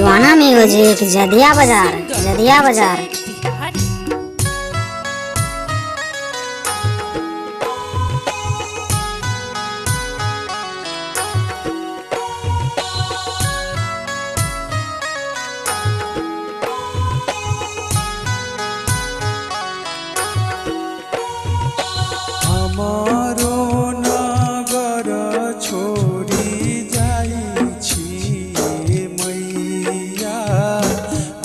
दीवाना म्यूजिक जदिया बाजार जदिया बाजार। हमारो नगर छोड़ी जाई छी मैया,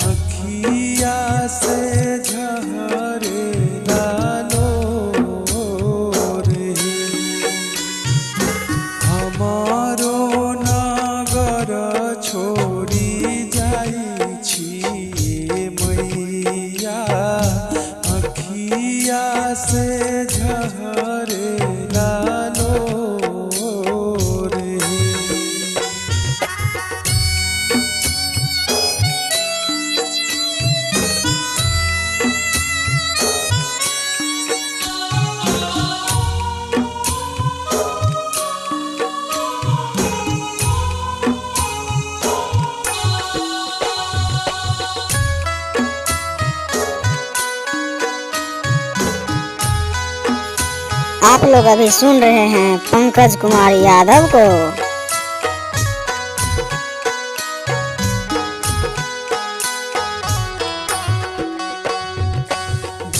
अखिया से झरे लालो रे। हमारो नगर छोड़ी जाई छी मैया, अखिया से झरे लालो रे। आप लोग अभी सुन रहे हैं पंकज कुमार यादव को।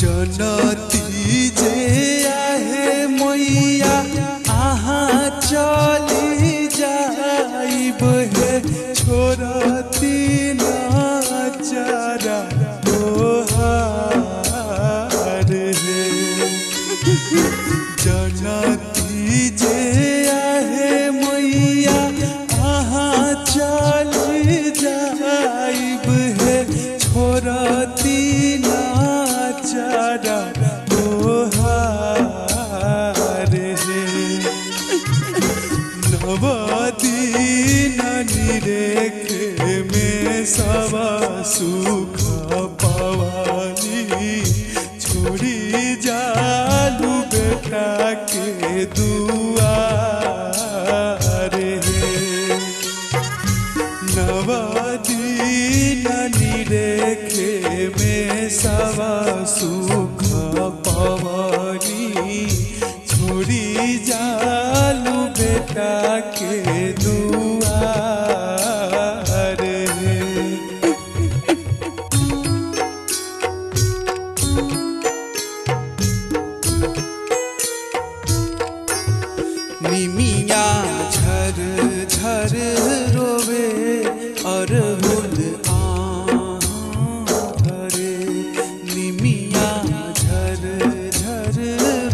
जनती जे आहे मैया अहाँ चली जाइब हे, छोड़ती ना चारा तोहार हे। जनती जे आहे मैया अहाँ चली जाइब हे, छोड़ती ना चारा तोहार हे। नवदीन निरेखे में सब सुख पवानी, छोड़ी जालू बेटा के दुआर हे। नवदीन निरेखे में सब सुख पवानी, छोड़ी जालू बेटा के दुआर हे। निमिया झर झर रोवे अरहुल धरे, निमिया झर झर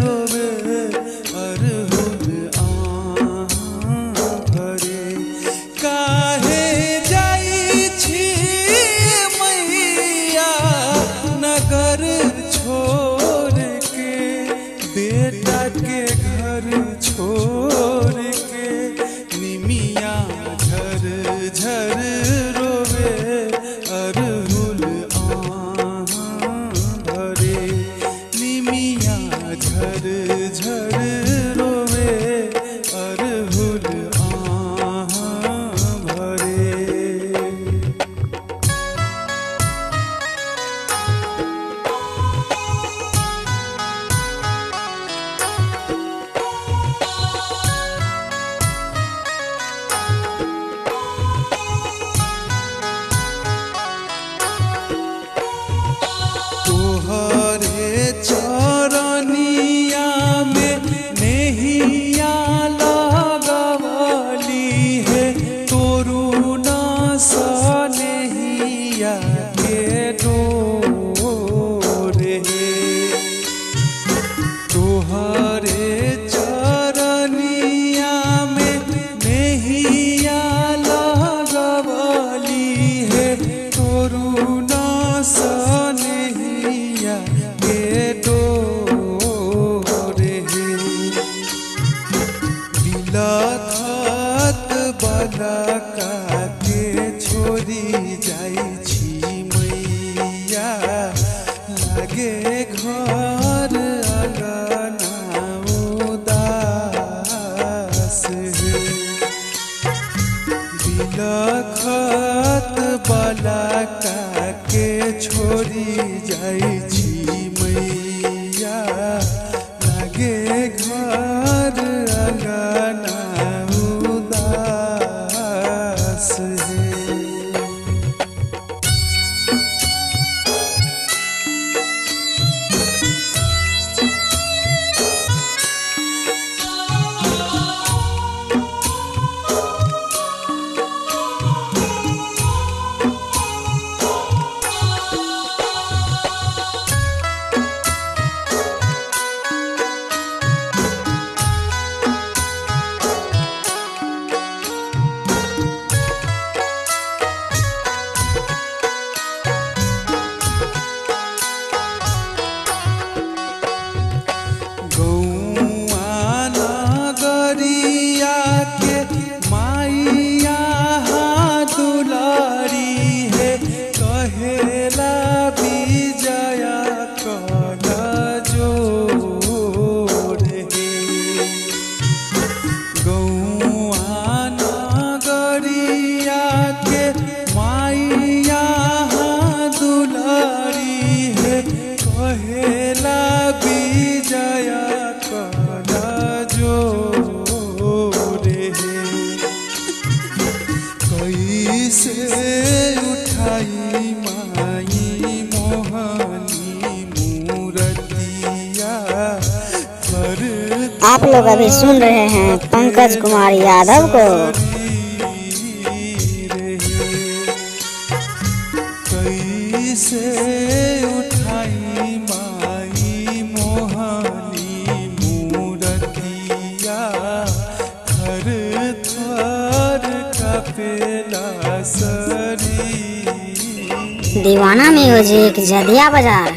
रोवे अरहुल धरे। काहे जाई छी मैया नगर छोड़ के, बेटा के घर छोड़ के। निमिया झर झर रोवे अरहुल धरे, निमिया झर झर रोवे अरहुल भरे। तोहरे चरनिया में नेहिया लगवली है, तोरू न सनेहिया के डोर हे। तोहरे चरनिया में नेहिया लगवली है, तोरू न सनेहिया के डोर हे। बिलखत बलका के छोड़ी जाई छी मैया, लागे घर अंगना उदास हे। बिलखत बला के छोड़ी जाइ छी मैया लागे घर अंगना उदास है। कैसे उठाई माई मोहनी मूर्तिया। आप लोग अभी सुन रहे हैं पंकज कुमार यादव को। कैसे उठाई माई मोहनी मूर्तिया थर थर कापेला शरीर। दीवाना म्यूजिक जदिया बाजार।